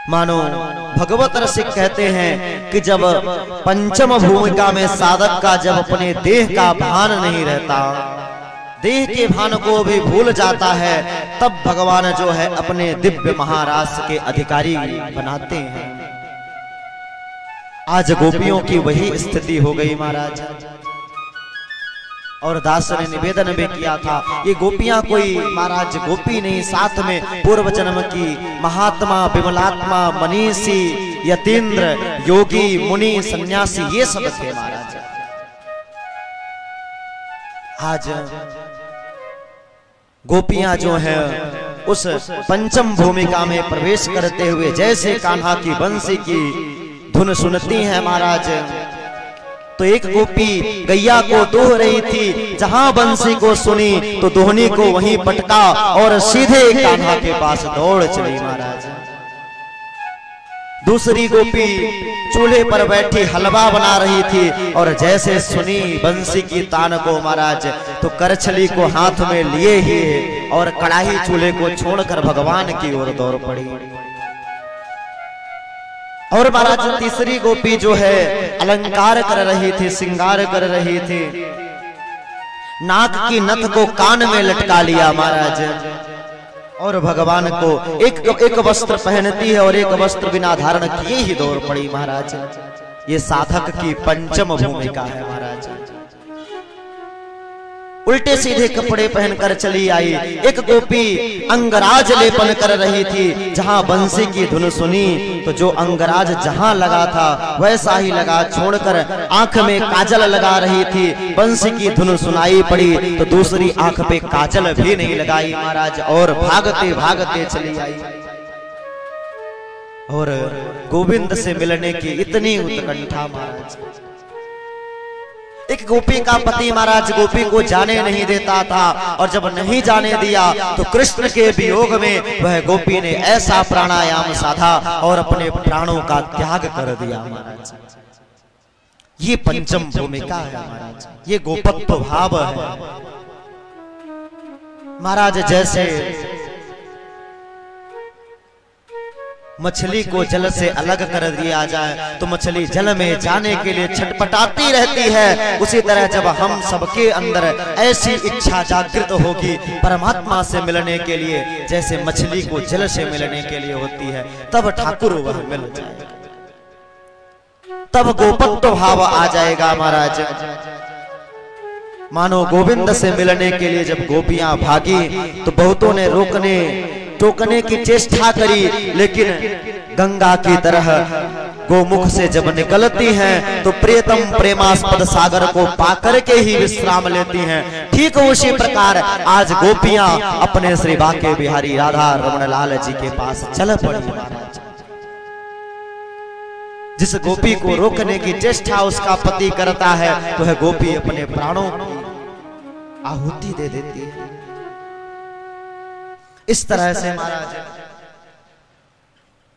मानो भगवत रसिक कहते हैं कि जब पंचम भूमिका में साधक का जब अपने देह का भान नहीं रहता, देह के भान को भी भूल जाता है, तब भगवान जो है अपने दिव्य महारास के अधिकारी बनाते हैं। आज गोपियों की वही स्थिति हो गई महाराज। और दास ने निवेदन भी किया था, ये गोपियां कोई महाराज गोपी नहीं, साथ में पूर्व जन्म की महात्मा, विमलात्मा, मनीषी, यतीन्द्र, योगी, मुनि, सन्यासी, ये सब थे महाराज। आज गोपियां जो है उस पंचम भूमिका में प्रवेश करते हुए जैसे कान्हा की बंसी की धुन सुनती हैं महाराज, तो एक गोपी गैया को दोह रही थी, जहां बंसी को सुनी तो दोहनी को वहीं पटका और सीधे कान्हा के पास दौड़ चली महाराज। दूसरी गोपी चूल्हे पर बैठी हलवा बना रही थी और जैसे सुनी बंसी की तान को महाराज, तो करछली को हाथ में लिए ही और कड़ाही चूल्हे को छोड़कर भगवान की ओर दौड़ पड़ी। और महाराज तीसरी गोपी जो है अलंकार कर रही थी, श्रृंगार कर रही थी, नाक की नथ को कान में लटका लिया महाराज, और भगवान को एक वस्त्र पहनती है और एक वस्त्र बिना धारण किए ही दौड़ पड़ी महाराज। ये साधक की पंचम भूमिका है महाराज। उल्टे सीधे कपड़े पहनकर चली आई। एक गोपी अंगराज लेपन कर रही थी, जहां बंसी की धुन सुनी तो जो अंगराज जहां लगा था वैसा ही लगा, छोड़कर आंख में काजल लगा रही थी। बंसी की धुन सुनाई पड़ी तो दूसरी आंख पे काजल भी नहीं लगाई महाराज, और भागते भागते चली आई। और गोविंद से मिलने की इतनी उत्कंठा महाराज। एक गोपी का पति महाराज गोपी को जाने नहीं देता था, और जब नहीं जाने दिया तो कृष्ण के वियोग में वह गोपी ने ऐसा प्राणायाम साधा और अपने प्राणों का त्याग कर दिया महाराज। ये पंचम भूमिका है महाराज, ये गोपत्व भाव है महाराज। जैसे मछली को जल से अलग कर दिया जाए तो मछली जल में जाने के लिए छटपटाती रहती है, उसी तरह जब हम सबके अंदर ऐसी इच्छा जागृत होगी परमात्मा से मिलने के लिए, जैसे मछली को जल से मिलने के लिए होती है, तब ठाकुर वह मिल जाएगा, तब गोपत्व भाव आ जाएगा महाराज। मानो गोविंद से मिलने के लिए जब गोपियां भागी तो बहुतों ने टोकने की चेष्टा करी, लेकिन गंगा की तरह गोमुख से जब निकलती हैं तो प्रियतम प्रेमास्पद सागर को पाकर के ही विश्राम लेती हैं। ठीक उसी प्रकार आज गोपियां अपने श्री बाके बिहारी राधा रमण लाल जी के पास चल पड़ी महाराज। जिस गोपी को रोकने की चेष्टा उसका पति करता है तो वह गोपी अपने प्राणों की आहुति दे देती है। इस तरह से महाराज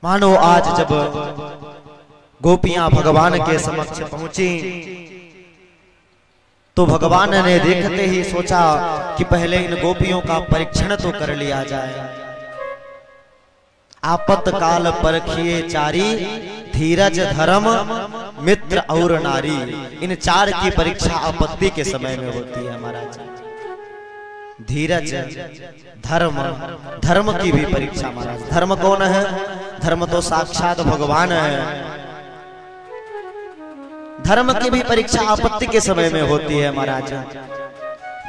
मानो आज जब गोपियां भगवान के समक्ष पहुंची तो भगवान ने देखते ही सोचा कि पहले इन गोपियों का परीक्षण तो कर लिया जाए। आपत्काल परखिए चारी, धीरज धर्म मित्र और नारी। इन चार की परीक्षा आपत्ति के समय में होती है महाराज। धीरज, धर्म, धर्म की भी परीक्षा महाराज। धर्म कौन है? धर्म तो साक्षात भगवान है। धर्म की भी परीक्षा आपत्ति के समय में होती है महाराज।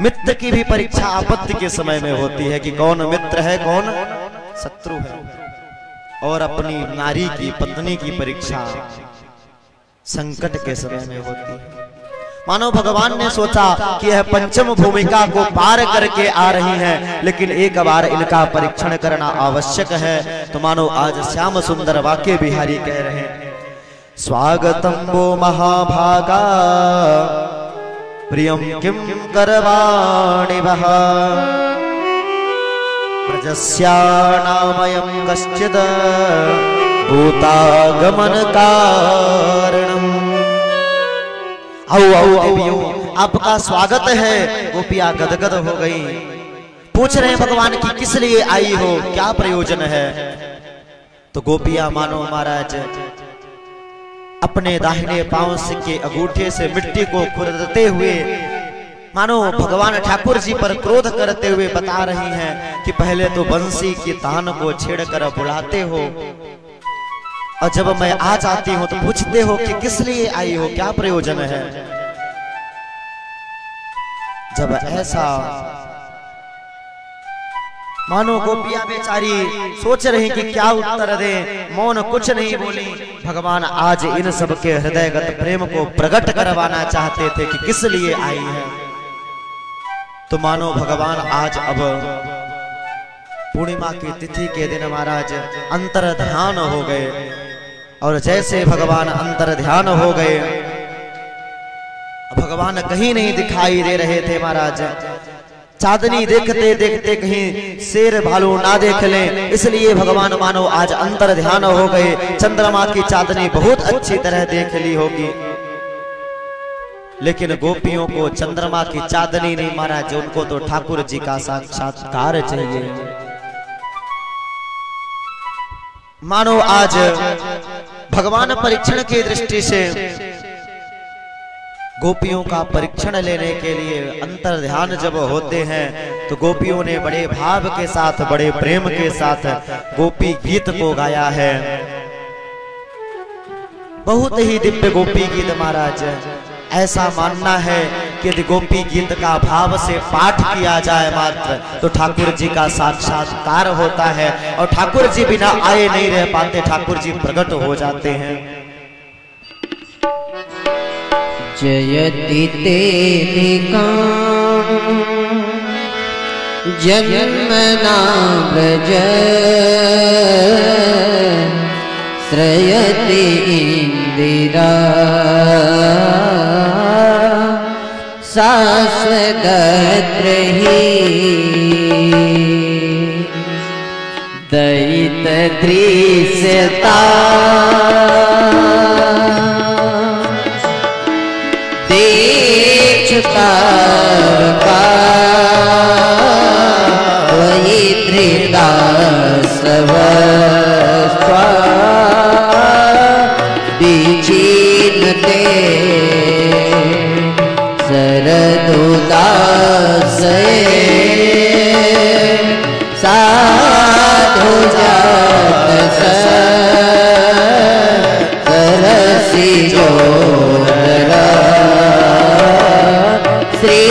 मित्र की भी परीक्षा आपत्ति के समय में होती है कि कौन मित्र है कौन शत्रु है। और अपनी नारी की, पत्नी की परीक्षा संकट के समय में होती है। मानो भगवान ने सोचा कि यह पंचम भूमिका को पार करके आ रही हैं, लेकिन एक बार इनका परीक्षण करना आवश्यक है। तो मानो आज श्याम सुंदर वाके बिहारी कह रहे हैं, स्वागतम वो महाभागा प्रियम किम करवाणि वह प्रजस्यानामयं कश्चिद भूतागमन कारणम। आओ आओ देवियों, आपका स्वागत है। गोपियां गदगद हो गई, पूछ रहे हैं भगवान की किस लिए आई हो, क्या प्रयोजन है। तो गोपियां मानो महाराज अपने दाहिने पांव के अंगूठे से मिट्टी को खुरदते हुए मानो भगवान ठाकुर जी पर क्रोध करते हुए बता रही हैं कि पहले तो बंसी की तान को छेड़कर बुलाते हो और जब मैं आ जाती हूं तो पूछते हो कि किस लिए आई हो, क्या प्रयोजन है। जब ऐसा मानो गोपियां बेचारी सोच रही कि क्या उत्तर दे, मौन कुछ नहीं बोली। भगवान आज इन सब के हृदयगत प्रेम को प्रकट करवाना चाहते थे कि किस लिए आई है। तो मानो भगवान आज अब पूर्णिमा की तिथि के दिन महाराज अंतर ध्यान हो गए और जैसे भगवान अंतर ध्यान हो गए, भगवान कहीं नहीं दिखाई दे रहे थे महाराज। चांदनी देखते देखते कहीं शेर भालू ना देख लें, इसलिए भगवान मानो आज अंतर ध्यान हो गए। चंद्रमा की चांदनी बहुत अच्छी तरह देख ली होगी, लेकिन गोपियों को चंद्रमा की चांदनी नहीं महाराज, उनको तो ठाकुर जी का साक्षात्कार चाहिए। मानो आज भगवान परीक्षण की दृष्टि से गोपियों का परीक्षण लेने के लिए अंतर ध्यान जब होते हैं तो गोपियों ने बड़े भाव के साथ, बड़े प्रेम के साथ गोपी गीत को गाया है। बहुत ही दिव्य गोपी गीत महाराज। ऐसा मानना है कि यदि गोपी गीत का भाव से पाठ किया जाए मात्र तो ठाकुर जी का साक्षात्कार होता है और ठाकुर जी बिना आए नहीं रह पाते, ठाकुर जी प्रकट हो जाते हैं। जयति तेलिका जन्मना व्रज श्रयति इंदिरा शाश्वतत्रही दयित दृश्यता देखता वही धृता सर्वस्वा विचिन्ते शरदुदासे साधु जात सरसी जोदरा श्री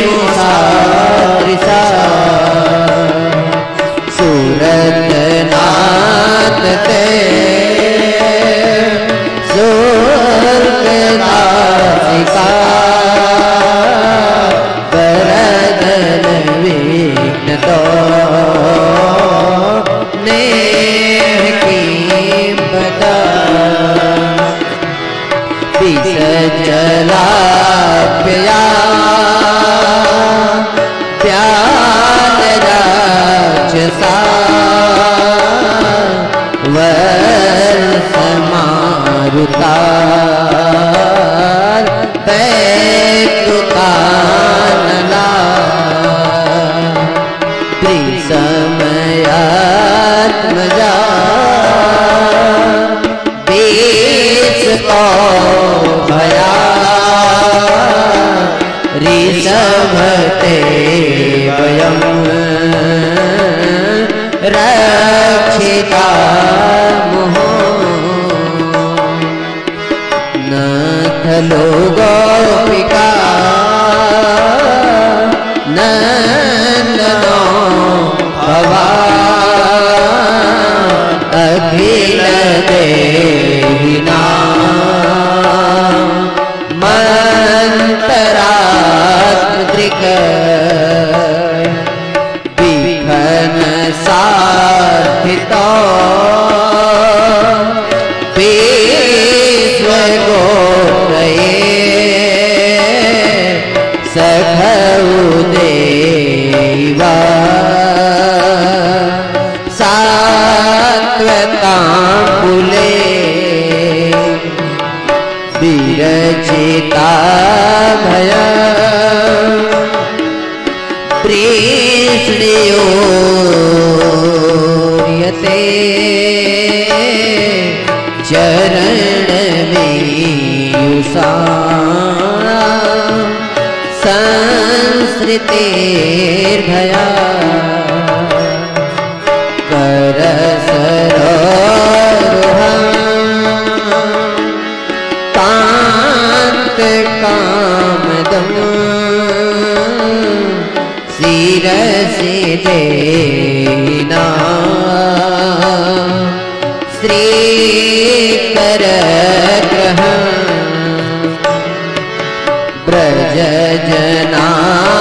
मुसारिसा सूरत नाथ ते स्वर्गदासिका वरदन विघ्न तो नेह की बता विसजला प्या प्याल राक्षसा वर्ष मारुता बैकुतानला त्रिसमयात्मजा बीस को भया ऋषभते वयं रक्षिता मुहो न खलो गोपिका नन्दनो भवा अखिल देहिना मंतरात्रिक विघ्न साधितो विश्वगोत्रये सखौ देवा सात्वताम्बुले विरचिता भया प्रीष्णयोर्यते चरण में संस्कृतिर्भया कर कांत कामदम शिरसि देना श्रीकर ब्रज जनार्तिहं